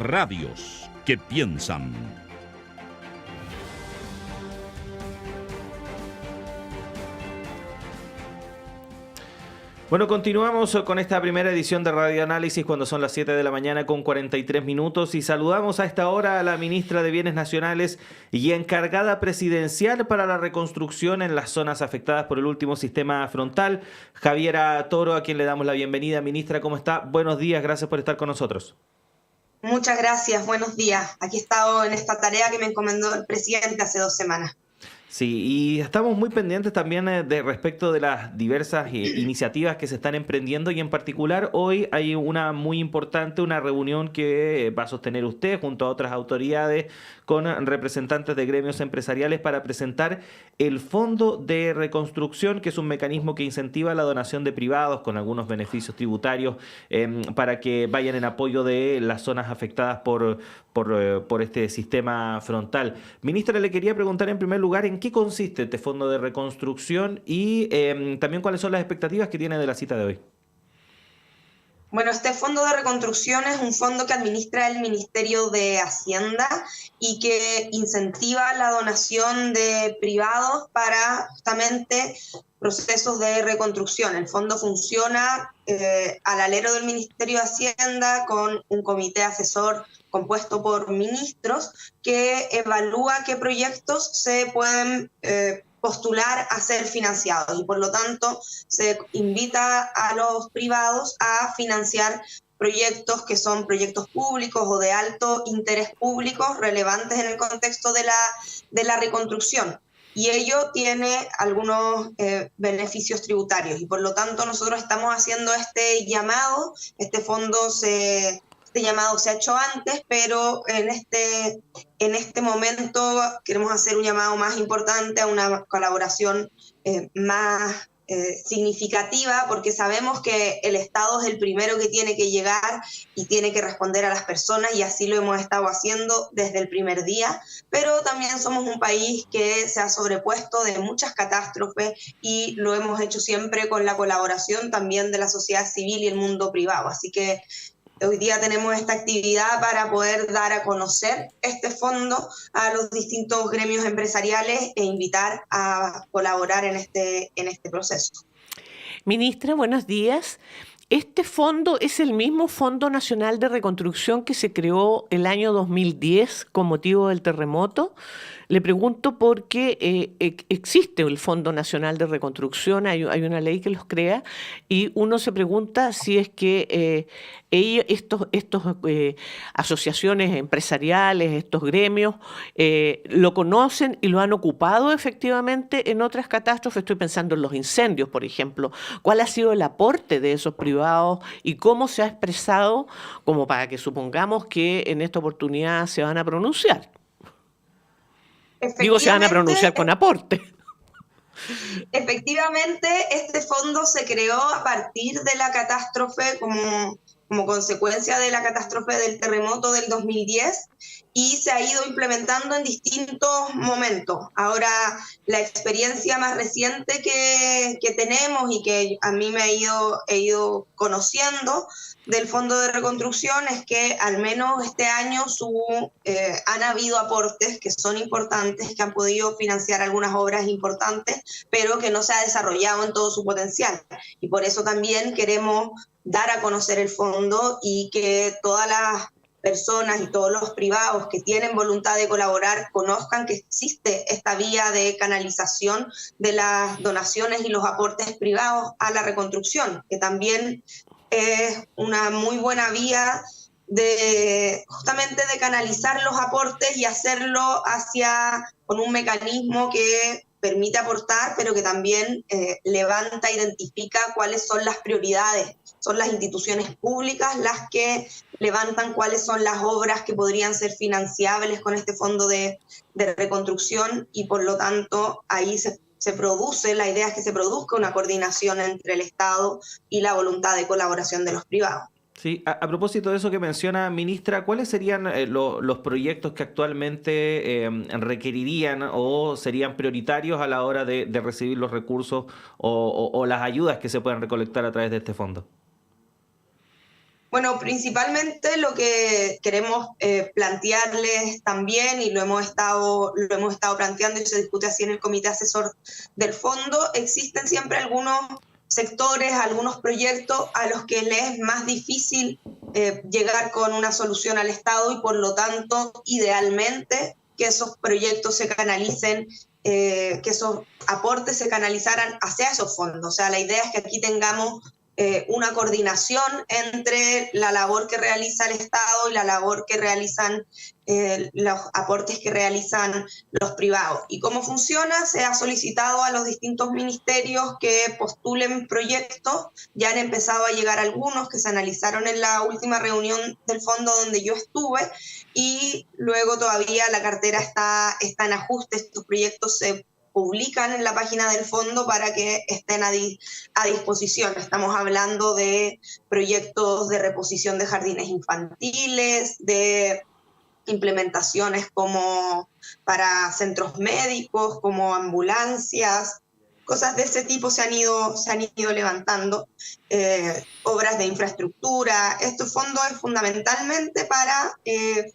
Radios que piensan. Bueno, continuamos con esta primera edición de Radio Análisis cuando son las 7 de la mañana con 43 minutos y saludamos a esta hora a la ministra de Bienes Nacionales y encargada presidencial para la reconstrucción en las zonas afectadas por el último sistema frontal, Javiera Toro, a quien le damos la bienvenida. Ministra, ¿cómo está? Buenos días, gracias por estar con nosotros. Muchas gracias, buenos días. Aquí he estado en esta tarea que me encomendó el presidente hace 2 semanas. Sí, y estamos muy pendientes también de respecto de las diversas iniciativas que se están emprendiendo y en particular hoy hay una muy importante, una reunión que va a sostener usted junto a otras autoridades con representantes de gremios empresariales para presentar el Fondo de Reconstrucción, que es un mecanismo que incentiva la donación de privados con algunos beneficios tributarios para que vayan en apoyo de las zonas afectadas por este sistema frontal. Ministra, le quería preguntar en primer lugar en qué consiste este Fondo de Reconstrucción y también cuáles son las expectativas que tiene de la cita de hoy. Bueno, este Fondo de Reconstrucción es un fondo que administra el Ministerio de Hacienda y que incentiva la donación de privados para justamente procesos de reconstrucción. El fondo funciona al alero del Ministerio de Hacienda con un comité asesor compuesto por ministros que evalúa qué proyectos se pueden postular a ser financiados y por lo tanto se invita a los privados a financiar proyectos que son proyectos públicos o de alto interés público relevantes en el contexto de la reconstrucción. Y ello tiene algunos beneficios tributarios y por lo tanto nosotros estamos haciendo este llamado. Este llamado se ha hecho antes, pero en este momento queremos hacer un llamado más importante a una colaboración más significativa, porque sabemos que el Estado es el primero que tiene que llegar y tiene que responder a las personas, y así lo hemos estado haciendo desde el primer día, pero también somos un país que se ha sobrepuesto de muchas catástrofes y lo hemos hecho siempre con la colaboración también de la sociedad civil y el mundo privado. Así que hoy día tenemos esta actividad para poder dar a conocer este fondo a los distintos gremios empresariales e invitar a colaborar en este proceso. Ministra, buenos días. Este fondo es el mismo Fondo Nacional de Reconstrucción que se creó el año 2010 con motivo del terremoto. Le pregunto porque existe el Fondo Nacional de Reconstrucción, hay una ley que los crea, y uno se pregunta si es que estos asociaciones empresariales, estos gremios, lo conocen y lo han ocupado efectivamente en otras catástrofes. Estoy pensando en los incendios, por ejemplo. ¿Cuál ha sido el aporte de esos privados y cómo se ha expresado como para que supongamos que en esta oportunidad se van a pronunciar? Digo, se van a pronunciar con aporte. Efectivamente, este fondo se creó a partir de la catástrofe como consecuencia de la catástrofe del terremoto del 2010 y se ha ido implementando en distintos momentos. Ahora, la experiencia más reciente que tenemos y que a mí he ido conociendo del Fondo de Reconstrucción es que al menos este año han habido aportes que son importantes, que han podido financiar algunas obras importantes, pero que no se ha desarrollado en todo su potencial. Y por eso también queremos dar a conocer el fondo y que todas las personas y todos los privados que tienen voluntad de colaborar conozcan que existe esta vía de canalización de las donaciones y los aportes privados a la reconstrucción, que también es una muy buena vía justamente de canalizar los aportes y hacerlo con un mecanismo que permite aportar, pero que también levanta, identifica cuáles son las prioridades. Son las instituciones públicas las que levantan cuáles son las obras que podrían ser financiables con este fondo de reconstrucción y por lo tanto ahí la idea es que se produzca una coordinación entre el Estado y la voluntad de colaboración de los privados. Sí, a propósito de eso que menciona, ministra, ¿cuáles serían los proyectos que actualmente requerirían o serían prioritarios a la hora de recibir los recursos o las ayudas que se puedan recolectar a través de este fondo? Bueno, principalmente lo que queremos plantearles también, y lo hemos estado planteando y se discute así en el comité asesor del fondo, existen siempre algunos sectores, algunos proyectos a los que les es más difícil llegar con una solución al Estado y por lo tanto, idealmente, que esos proyectos se canalicen, que esos aportes se canalizaran hacia esos fondos. O sea, la idea es que aquí tengamos una coordinación entre la labor que realiza el Estado y la labor que realizan los aportes que realizan los privados. ¿Y cómo funciona? Se ha solicitado a los distintos ministerios que postulen proyectos, ya han empezado a llegar algunos que se analizaron en la última reunión del fondo donde yo estuve, y luego todavía la cartera está en ajuste. Estos proyectos se publican en la página del fondo para que estén a disposición. Estamos hablando de proyectos de reposición de jardines infantiles, de implementaciones como para centros médicos, como ambulancias, cosas de ese tipo se han ido levantando, obras de infraestructura. Este fondo es fundamentalmente para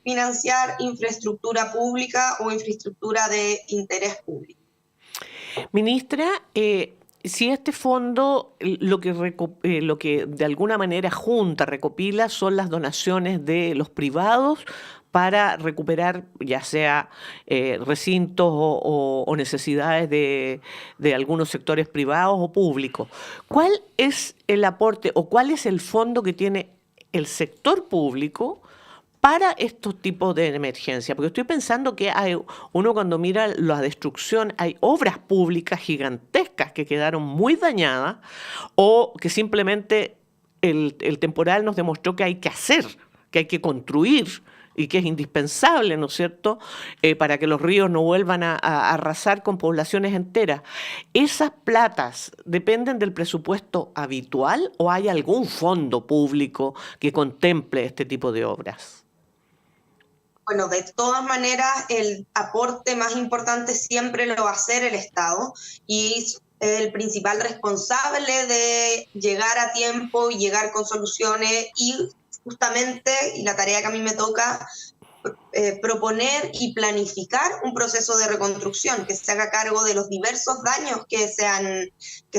financiar infraestructura pública o infraestructura de interés público. Ministra, si este fondo lo que de alguna manera junta, recopila, son las donaciones de los privados para recuperar ya sea recintos o necesidades de algunos sectores privados o públicos. ¿Cuál es el aporte o cuál es el fondo que tiene el sector público para estos tipos de emergencia? Porque estoy pensando que uno cuando mira la destrucción, hay obras públicas gigantescas que quedaron muy dañadas o que simplemente el temporal nos demostró que hay que hacer, que hay que construir y que es indispensable, ¿no es cierto?, para que los ríos no vuelvan a arrasar con poblaciones enteras. ¿Esas platas dependen del presupuesto habitual o hay algún fondo público que contemple este tipo de obras? Bueno, de todas maneras, el aporte más importante siempre lo va a hacer el Estado, y el principal responsable de llegar a tiempo y llegar con soluciones, y justamente, y la tarea que a mí me toca, proponer y planificar un proceso de reconstrucción que se haga cargo de los diversos daños que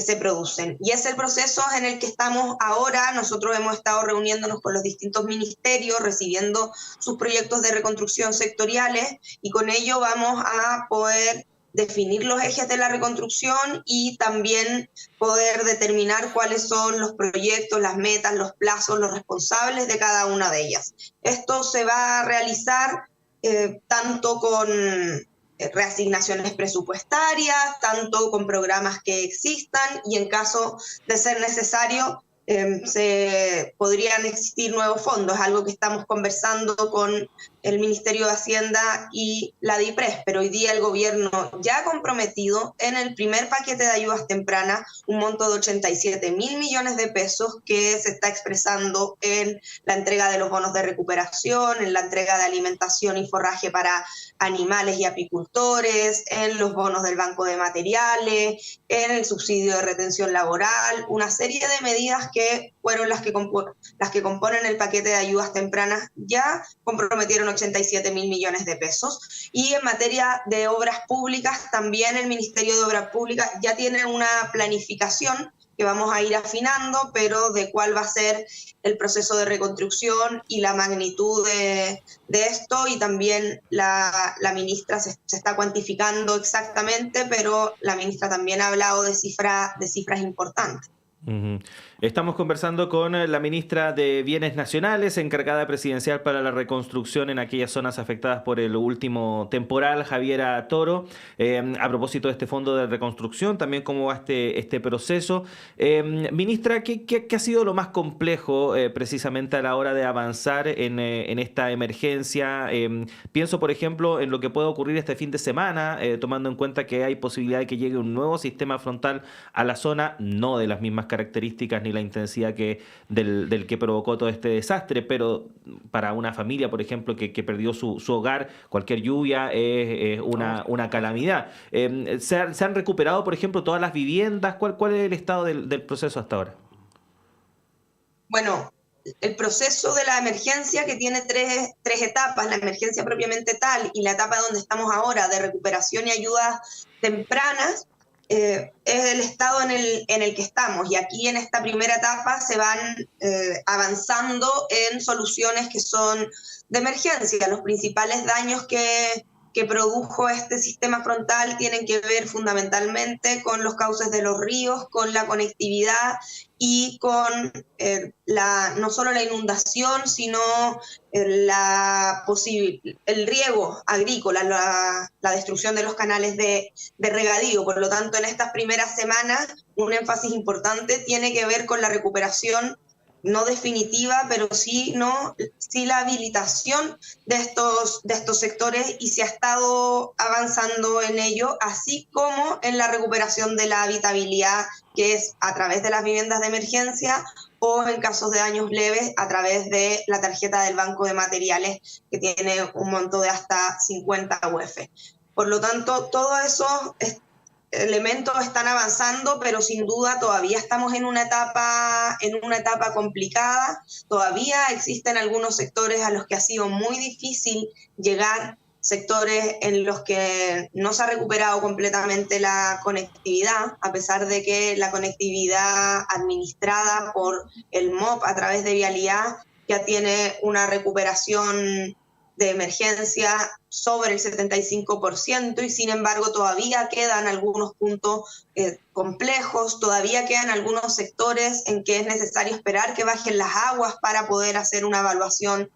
se producen. Y es el proceso en el que estamos ahora. Nosotros hemos estado reuniéndonos con los distintos ministerios, recibiendo sus proyectos de reconstrucción sectoriales, y con ello vamos a poder definir los ejes de la reconstrucción y también poder determinar cuáles son los proyectos, las metas, los plazos, los responsables de cada una de ellas. Esto se va a realizar tanto con reasignaciones presupuestarias, tanto con programas que existan, y en caso de ser necesario se podrían existir nuevos fondos, algo que estamos conversando con el Ministerio de Hacienda y la DIPRES, pero hoy día el gobierno ya ha comprometido en el primer paquete de ayudas tempranas un monto de 87.000 millones de pesos que se está expresando en la entrega de los bonos de recuperación, en la entrega de alimentación y forraje para animales y apicultores, en los bonos del Banco de Materiales, en el subsidio de retención laboral, una serie de medidas que fueron las que componen el paquete de ayudas tempranas. Ya comprometieron 87.000 millones de pesos. Y en materia de obras públicas, también el Ministerio de Obras Públicas ya tiene una planificación que vamos a ir afinando, pero de cuál va a ser el proceso de reconstrucción y la magnitud de esto, y también la ministra se está cuantificando exactamente, pero la ministra también ha hablado de cifras importantes. Estamos conversando con la ministra de Bienes Nacionales, encargada presidencial para la reconstrucción en aquellas zonas afectadas por el último temporal, Javiera Toro. A propósito de este fondo de reconstrucción, también cómo va este proceso. Ministra, ¿qué ha sido lo más complejo precisamente a la hora de avanzar en esta emergencia? Pienso, por ejemplo, en lo que puede ocurrir este fin de semana, tomando en cuenta que hay posibilidad de que llegue un nuevo sistema frontal a la zona, no de las mismas características ni la intensidad del que provocó todo este desastre, pero para una familia, por ejemplo, que perdió su hogar, cualquier lluvia es una calamidad. ¿Se han recuperado, por ejemplo, todas las viviendas? ¿Cuál es el estado del proceso hasta ahora? Bueno, el proceso de la emergencia, que tiene tres etapas, la emergencia propiamente tal y la etapa donde estamos ahora de recuperación y ayudas tempranas, es el estado en el que estamos. Y aquí en esta primera etapa se van avanzando en soluciones que son de emergencia. Los principales daños que produjo este sistema frontal tienen que ver fundamentalmente con los cauces de los ríos, con la conectividad y con no solo la inundación, sino el riego agrícola, la destrucción de los canales de regadío. Por lo tanto, en estas primeras semanas, un énfasis importante tiene que ver con la recuperación no definitiva, pero sí la habilitación de estos sectores, y se ha estado avanzando en ello, así como en la recuperación de la habitabilidad, que es a través de las viviendas de emergencia o en casos de daños leves a través de la tarjeta del Banco de Materiales, que tiene un monto de hasta 50 UF. Por lo tanto, todos esos elementos están avanzando, pero sin duda todavía estamos en una etapa complicada. Todavía existen algunos sectores a los que ha sido muy difícil llegar, sectores en los que no se ha recuperado completamente la conectividad, a pesar de que la conectividad administrada por el MOP a través de Vialidad ya tiene una recuperación de emergencia sobre el 75%, y sin embargo todavía quedan algunos puntos complejos, todavía quedan algunos sectores en que es necesario esperar que bajen las aguas para poder hacer una evaluación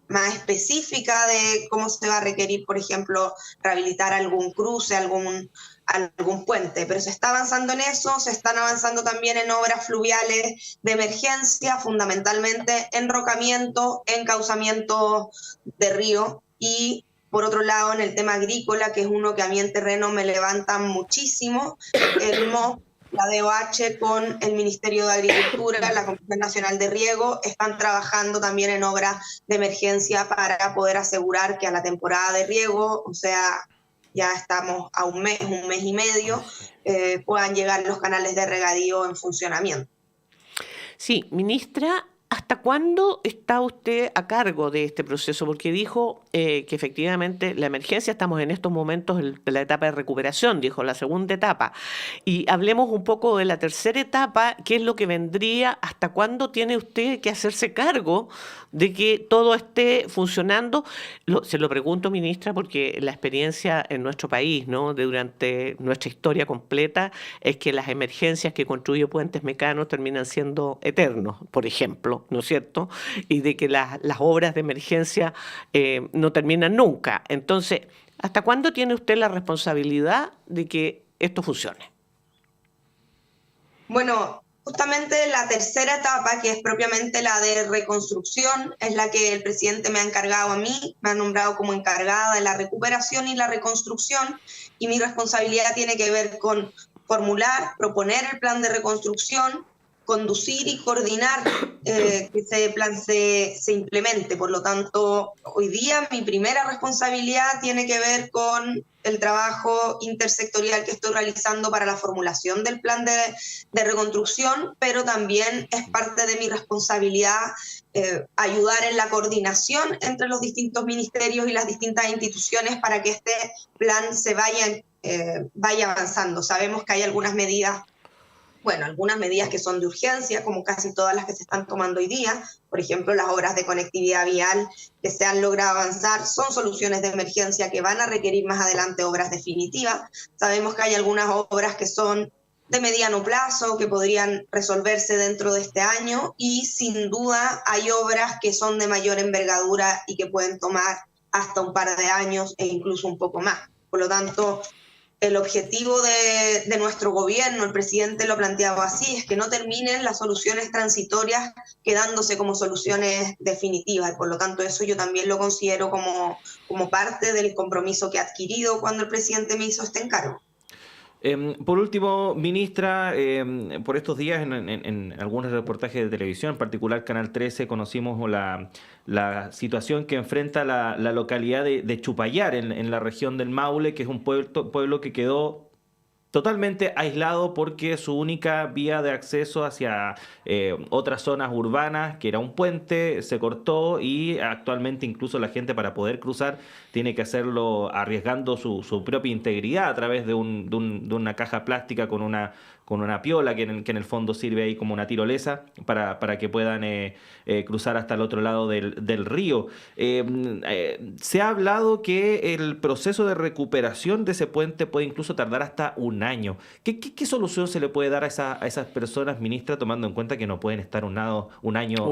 más específica de cómo se va a requerir, por ejemplo, rehabilitar algún cruce, algún puente. Pero se está avanzando en eso, se están avanzando también en obras fluviales de emergencia, fundamentalmente enrocamiento, encauzamiento de río, y por otro lado en el tema agrícola, que es uno que a mí en terreno me levanta muchísimo, el MOP, la DOH con el Ministerio de Agricultura, la Comisión Nacional de Riego, están trabajando también en obras de emergencia para poder asegurar que a la temporada de riego, o sea, ya estamos a un mes y medio, puedan llegar los canales de regadío en funcionamiento. Sí, ministra, ¿hasta cuándo está usted a cargo de este proceso? Porque dijo que efectivamente la emergencia, estamos en estos momentos en la etapa de recuperación, dijo, la segunda etapa. Y hablemos un poco de la tercera etapa, ¿qué es lo que vendría? ¿Hasta cuándo tiene usted que hacerse cargo de que todo esté funcionando? Se lo pregunto, ministra, porque la experiencia en nuestro país, ¿no?, durante nuestra historia completa, es que las emergencias que construye Puentes Mecanos terminan siendo eternos, por ejemplo, ¿no es cierto? Y de que las obras de emergencia no terminan nunca. Entonces, ¿hasta cuándo tiene usted la responsabilidad de que esto funcione? Bueno, justamente la tercera etapa, que es propiamente la de reconstrucción, es la que el presidente me ha encargado a mí, me ha nombrado como encargada de la recuperación y la reconstrucción, y mi responsabilidad tiene que ver con formular, proponer el plan de reconstrucción, conducir y coordinar que ese plan se implemente. Por lo tanto, hoy día mi primera responsabilidad tiene que ver con el trabajo intersectorial que estoy realizando para la formulación del plan de reconstrucción, pero también es parte de mi responsabilidad ayudar en la coordinación entre los distintos ministerios y las distintas instituciones para que este plan se vaya avanzando. Sabemos que hay algunas medidas que son de urgencia, como casi todas las que se están tomando hoy día. Por ejemplo, las obras de conectividad vial que se han logrado avanzar son soluciones de emergencia que van a requerir más adelante obras definitivas. Sabemos que hay algunas obras que son de mediano plazo, que podrían resolverse dentro de este año, y sin duda hay obras que son de mayor envergadura y que pueden tomar hasta un par de años e incluso un poco más. Por lo tanto, el objetivo de nuestro gobierno, el presidente lo ha planteado así, es que no terminen las soluciones transitorias quedándose como soluciones definitivas. Y por lo tanto, eso yo también lo considero como parte del compromiso que he adquirido cuando el presidente me hizo este encargo. Por último, ministra, por estos días en algunos reportajes de televisión, en particular Canal 13, conocimos la situación que enfrenta la localidad de Chupayar en la región del Maule, que es un pueblo que quedó totalmente aislado porque su única vía de acceso hacia otras zonas urbanas, que era un puente, se cortó y actualmente incluso la gente para poder cruzar tiene que hacerlo arriesgando su propia integridad a través de una caja plástica con una piola que en el fondo sirve ahí como una tirolesa para que puedan cruzar hasta el otro lado del río. Se ha hablado que el proceso de recuperación de ese puente puede incluso tardar hasta un año. ¿Qué solución se le puede dar a esas personas, ministra, tomando en cuenta que no pueden estar un año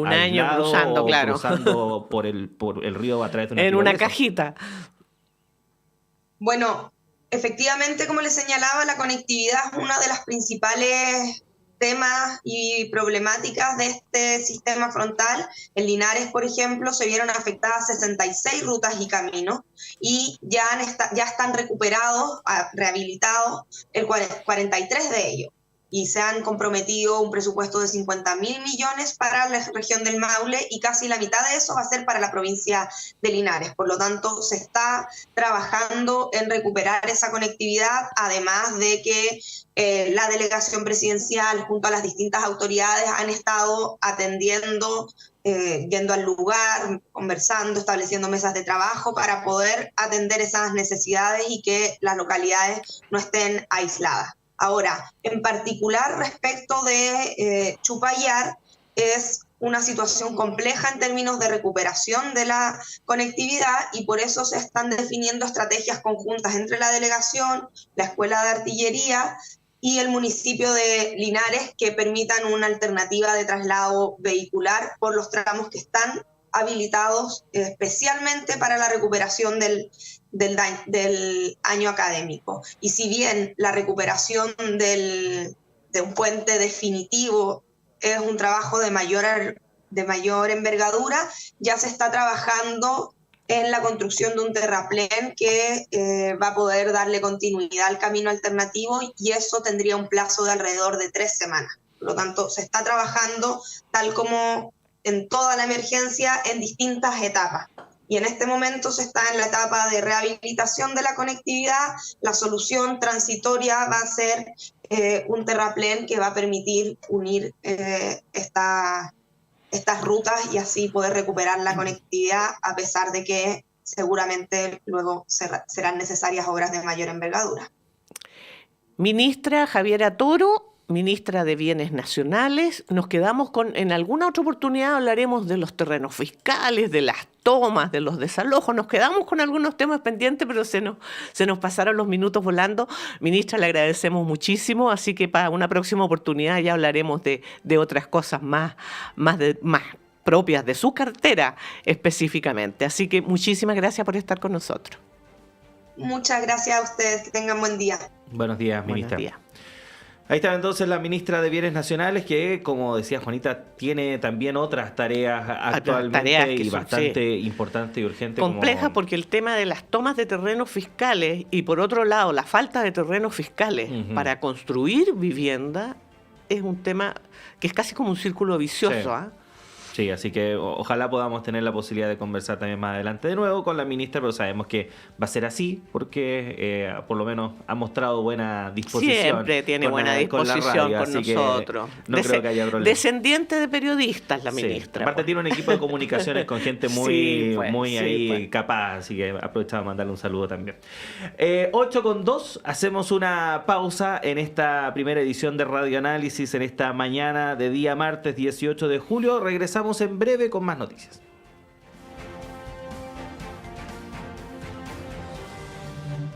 aislados cruzando, claro, cruzando por el río a través de una en una tirolesa? cajita? Bueno, efectivamente, como les señalaba, la conectividad es una de las principales temas y problemáticas de este sistema frontal. En Linares, por ejemplo, se vieron afectadas 66 rutas y caminos y ya están recuperados, rehabilitados, el 43 de ellos. Y se han comprometido un presupuesto de 50.000 millones para la región del Maule y casi la mitad de eso va a ser para la provincia de Linares. Por lo tanto, se está trabajando en recuperar esa conectividad, además de que la delegación presidencial junto a las distintas autoridades han estado atendiendo, yendo al lugar, conversando, estableciendo mesas de trabajo para poder atender esas necesidades y que las localidades no estén aisladas. Ahora, en particular respecto de Chupayar, es una situación compleja en términos de recuperación de la conectividad y por eso se están definiendo estrategias conjuntas entre la delegación, la Escuela de Artillería y el municipio de Linares que permitan una alternativa de traslado vehicular por los tramos que están habilitados especialmente para la recuperación del año académico. Y si bien la recuperación de un puente definitivo es un trabajo de mayor envergadura, ya se está trabajando en la construcción de un terraplén que va a poder darle continuidad al camino alternativo y eso tendría un plazo de alrededor de 3 semanas. Por lo tanto, se está trabajando tal como en toda la emergencia en distintas etapas. Y en este momento se está en la etapa de rehabilitación de la conectividad. La solución transitoria va a ser un terraplén que va a permitir unir estas rutas y así poder recuperar la conectividad, a pesar de que seguramente luego serán necesarias obras de mayor envergadura. Ministra Javiera Toro, ministra de Bienes Nacionales, nos quedamos en alguna otra oportunidad hablaremos de los terrenos fiscales, de las tomas, de los desalojos, nos quedamos con algunos temas pendientes, pero se nos pasaron los minutos volando. Ministra, le agradecemos muchísimo, así que para una próxima oportunidad ya hablaremos de otras cosas más propias de su cartera específicamente. Así que muchísimas gracias por estar con nosotros. Muchas gracias a ustedes, que tengan buen día. Buenos días, ministra. Buenos días. Ahí está entonces la ministra de Bienes Nacionales que, como decía Juanita, tiene también otras tareas actualmente tareas que y son, bastante importantes y urgentes. Compleja porque el tema de las tomas de terrenos fiscales y por otro lado la falta de terrenos fiscales para construir vivienda es un tema que es casi como un círculo vicioso. Sí. ¿Ah? Sí, así que ojalá podamos tener la posibilidad de conversar también más adelante de nuevo con la ministra, pero sabemos que va a ser así porque por lo menos ha mostrado buena disposición. Siempre tiene buena disposición con nosotros. No creo que haya problema. Descendiente de periodistas la ministra. Aparte tiene un equipo de comunicaciones con gente muy capaz, así que aprovechamos a mandarle un saludo también. 8:02, hacemos una pausa en esta primera edición de Radio Análisis en esta mañana de día martes 18 de julio. Regresamos en breve con más noticias.